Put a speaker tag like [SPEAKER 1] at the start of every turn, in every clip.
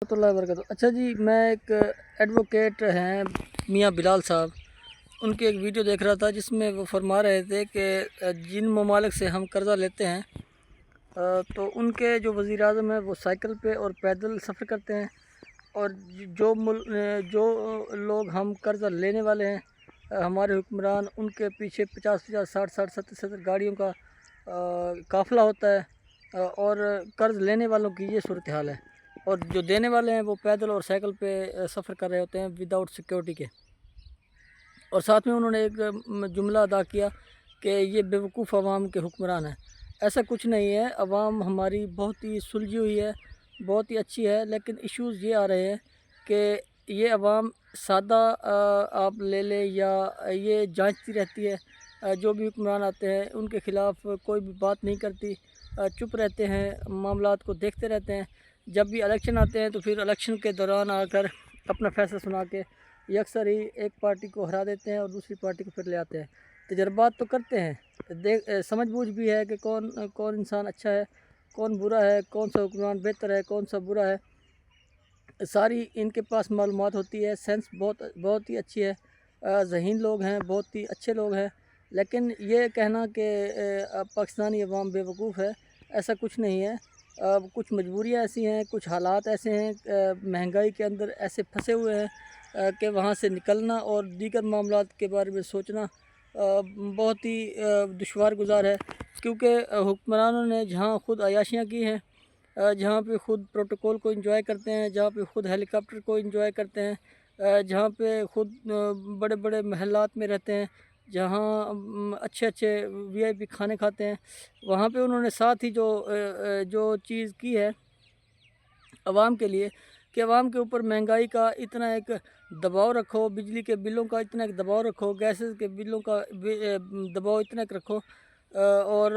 [SPEAKER 1] ورحمۃ اللہ وبرکاتہ۔ اچھا جی، میں ایک ایڈوکیٹ ہیں میاں بلال صاحب، ان کی ایک ویڈیو دیکھ رہا تھا جس میں وہ فرما رہے تھے کہ جن ممالک سے ہم قرضہ لیتے ہیں تو ان کے جو وزیر اعظم ہیں وہ سائیکل پہ اور پیدل سفر کرتے ہیں، اور جو لوگ ہم قرضہ لینے والے ہیں ہمارے حکمران، ان کے پیچھے 50 60 70 گاڑیوں کا قافلہ ہوتا ہے، اور قرض لینے والوں کی یہ صورتحال ہے، اور جو دینے والے ہیں وہ پیدل اور سائیکل پہ سفر کر رہے ہوتے ہیں وداؤٹ سیکیورٹی کے۔ اور ساتھ میں انہوں نے ایک جملہ ادا کیا کہ یہ بیوقوف عوام کے حکمران ہیں۔ ایسا کچھ نہیں ہے، عوام ہماری بہت ہی سلجھی ہوئی ہے، بہت ہی اچھی ہے، لیکن ایشوز یہ آ رہے ہیں کہ یہ عوام سادہ آپ لے لیں یا یہ جانچتی رہتی ہے، جو بھی حکمران آتے ہیں ان کے خلاف کوئی بھی بات نہیں کرتی، چپ رہتے ہیں، معاملات کو دیکھتے رہتے ہیں۔ جب بھی الیکشن آتے ہیں تو پھر الیکشن کے دوران آ کر اپنا فیصلہ سنا کے یہ اکثر ہی ایک پارٹی کو ہرا دیتے ہیں اور دوسری پارٹی کو پھر لے آتے ہیں۔ تجربات تو کرتے ہیں، سمجھ بوجھ بھی ہے کہ کون انسان اچھا ہے، کون برا ہے، کون سا حکمران بہتر ہے، کون سا برا ہے، ساری ان کے پاس معلومات ہوتی ہے، سینس بہت ہی اچھی ہے، ذہین لوگ ہیں، بہت ہی اچھے لوگ ہیں۔ لیکن یہ کہنا کہ پاکستانی عوام بیوقوف ہے، ایسا کچھ نہیں ہے۔ کچھ مجبوریاں ایسی ہیں، کچھ حالات ایسے ہیں، مہنگائی کے اندر ایسے پھنسے ہوئے ہیں کہ وہاں سے نکلنا اور دیگر معاملات کے بارے میں سوچنا بہت ہی دشوار گزار ہے، کیونکہ حکمرانوں نے جہاں خود عیاشیاں کی ہیں، جہاں پہ خود پروٹوکول کو انجوائے کرتے ہیں، جہاں پہ خود ہیلی کاپٹر کو انجوائے کرتے ہیں، جہاں پہ خود بڑے بڑے محلات میں رہتے ہیں، جہاں اچھے وی آئی پی کھانے کھاتے ہیں، وہاں پہ انہوں نے ساتھ ہی جو چیز کی ہے عوام کے لیے کہ عوام کے اوپر مہنگائی کا اتنا ایک دباؤ رکھو، بجلی کے بلوں کا اتنا ایک دباؤ رکھو، گیسز کے بلوں کا دباؤ اتنا ایک رکھو، اور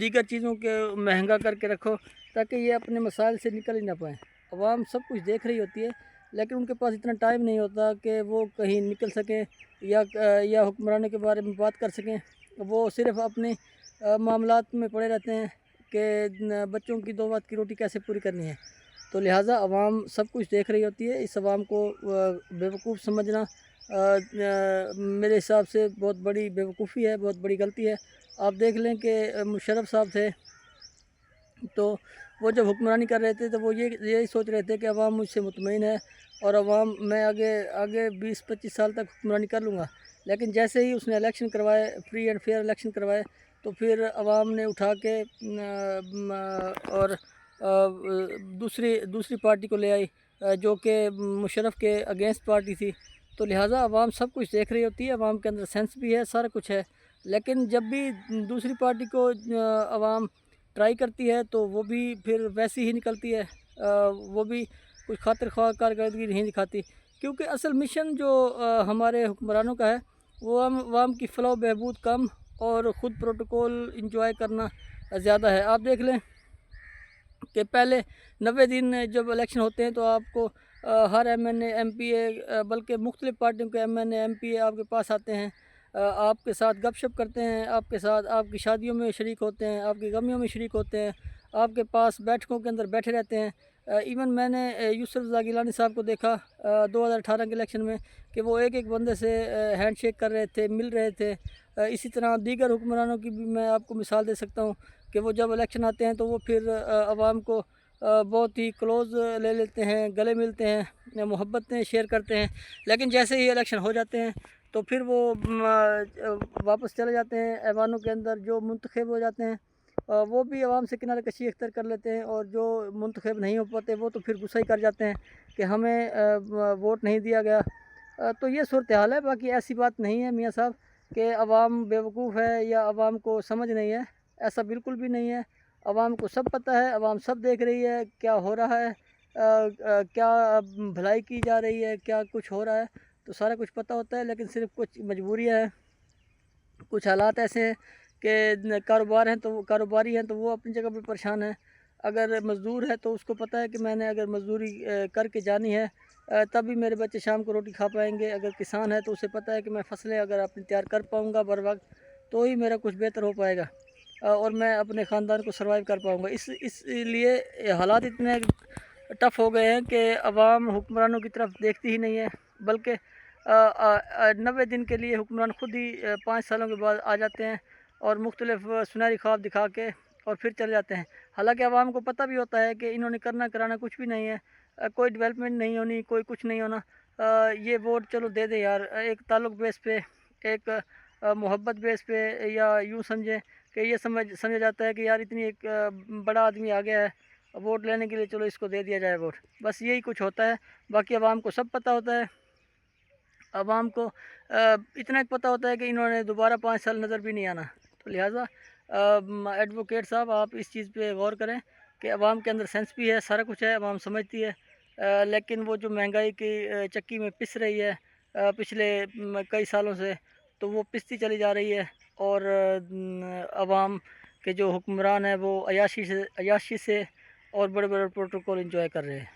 [SPEAKER 1] دیگر چیزوں کے مہنگا کر کے رکھو تاکہ یہ اپنے مسائل سے نکل ہی نہ پائیں۔ عوام سب کچھ دیکھ رہی ہوتی ہے، لیکن ان کے پاس اتنا ٹائم نہیں ہوتا کہ وہ کہیں نکل سکیں یا حکمرانوں کے بارے میں بات کر سکیں۔ وہ صرف اپنے معاملات میں پڑے رہتے ہیں کہ بچوں کی 2 وقت کی روٹی کیسے پوری کرنی ہے۔ تو لہٰذا عوام سب کچھ دیکھ رہی ہوتی ہے، اس عوام کو بیوقوف سمجھنا میرے حساب سے بہت بڑی بیوقوفی ہے، بہت بڑی غلطی ہے۔ آپ دیکھ لیں کہ مشرف صاحب تھے تو وہ جب حکمرانی کر رہے تھے تو وہ یہی سوچ رہے تھے کہ عوام مجھ سے مطمئن ہے اور عوام میں آگے 20 25 سال تک حکمرانی کر لوں گا، لیکن جیسے ہی اس نے الیکشن کروائے، فری اینڈ فیئر الیکشن کروائے، تو پھر عوام نے اٹھا کے اور دوسری پارٹی کو لے آئی جو کہ مشرف کے اگینسٹ پارٹی تھی۔ تو لہٰذا عوام سب کچھ دیکھ رہی ہوتی ہے، عوام کے اندر سینس بھی ہے، سارا کچھ ہے، لیکن جب بھی دوسری پارٹی کو عوام ٹرائی کرتی ہے تو وہ بھی پھر ویسی ہی نکلتی ہے، وہ بھی کچھ خاطر خواہ کارکردگی نہیں دکھاتی، کیونکہ اصل مشن جو ہمارے حکمرانوں کا ہے وہ عوام کی فلاح و بہبود کم اور خود پروٹوکول انجوائے کرنا زیادہ ہے۔ آپ دیکھ لیں کہ پہلے 90 دن جب الیکشن ہوتے ہیں تو آپ کو ہر M N A M P A بلکہ مختلف پارٹیوں کے M N A M P A آپ کے پاس آتے ہیں، آپ کے ساتھ گپ شپ کرتے ہیں، آپ کے ساتھ آپ کی شادیوں میں شریک ہوتے ہیں، آپ کی غمیوں میں شریک ہوتے ہیں، آپ کے پاس بیٹھکوں کے اندر بیٹھے رہتے ہیں۔ ایون میں نے یوسف رضا گیلانی صاحب کو دیکھا 2018 کے الیکشن میں کہ وہ ایک بندے سے ہینڈ شیک کر رہے تھے، مل رہے تھے۔ اسی طرح دیگر حکمرانوں کی بھی میں آپ کو مثال دے سکتا ہوں کہ وہ جب الیکشن آتے ہیں تو وہ پھر عوام کو بہت ہی کلوز لے لیتے ہیں، گلے ملتے ہیں، محبتیں شیئر کرتے ہیں، لیکن جیسے ہی الیکشن ہو جاتے ہیں تو پھر وہ واپس چلے جاتے ہیں ایوانوں کے اندر۔ جو منتخب ہو جاتے ہیں وہ بھی عوام سے کنارہ کشی اختیار کر لیتے ہیں، اور جو منتخب نہیں ہو پاتے وہ تو پھر غصہ ہی کر جاتے ہیں کہ ہمیں ووٹ نہیں دیا گیا۔ تو یہ صورتحال ہے، باقی ایسی بات نہیں ہے میاں صاحب کہ عوام بیوقوف ہے یا عوام کو سمجھ نہیں ہے، ایسا بالکل بھی نہیں ہے۔ عوام کو سب پتہ ہے، عوام سب دیکھ رہی ہے کیا ہو رہا ہے، کیا بھلائی کی جا رہی ہے، کیا کچھ ہو رہا ہے، تو سارا کچھ پتہ ہوتا ہے، لیکن صرف کچھ مجبوریاں ہیں، کچھ حالات ایسے ہیں کہ کاروباری ہیں تو وہ اپنی جگہ پہ پریشان ہیں۔ اگر مزدور ہے تو اس کو پتہ ہے کہ میں نے اگر مزدوری کر کے جانی ہے تبھی میرے بچے شام کو روٹی کھا پائیں گے۔ اگر کسان ہے تو اسے پتہ ہے کہ میں فصلیں اگر اپنی تیار کر پاؤں گا بر وقت تو ہی میرا کچھ بہتر ہو پائے گا اور میں اپنے خاندان کو سروائیو کر پاؤں گا۔ اس لیے حالات اتنے ٹف ہو گئے ہیں کہ عوام حکمرانوں کی طرف دیکھتی ہی نہیں ہے، بلکہ 90 دن کے لیے حکمران خود ہی 5 سالوں کے بعد آ جاتے ہیں اور مختلف سنہری خواب دکھا کے اور پھر چلے جاتے ہیں۔ حالانکہ عوام کو پتہ بھی ہوتا ہے کہ انہوں نے کرنا کرانا کچھ بھی نہیں ہے، کوئی ڈیولپمنٹ نہیں ہونی، کوئی کچھ نہیں ہونا۔ یہ ووٹ چلو دے دیں یار، ایک تعلق بیس پہ، ایک محبت بیس پہ، یا یوں سمجھیں کہ یہ سمجھا جاتا ہے کہ یار اتنی ایک بڑا آدمی آ گیا ہے ووٹ لینے کے لیے، چلو اس کو دے دیا جائے ووٹ، بس یہی کچھ ہوتا ہے۔ باقی عوام کو سب پتہ ہوتا ہے، عوام کو اتنا پتہ ہوتا ہے کہ انہوں نے دوبارہ 5 سال نظر بھی نہیں آنا۔ تو لہٰذا ایڈوکیٹ صاحب آپ اس چیز پہ غور کریں کہ عوام کے اندر سینس بھی ہے، سارا کچھ ہے، عوام سمجھتی ہے، لیکن وہ جو مہنگائی کی چکی میں پس رہی ہے پچھلے کئی سالوں سے، تو وہ پستی چلی جا رہی ہے، اور عوام کے جو حکمران ہیں وہ عیاشی سے اور بڑے بڑے پروٹوکول انجوائے کر رہے ہیں۔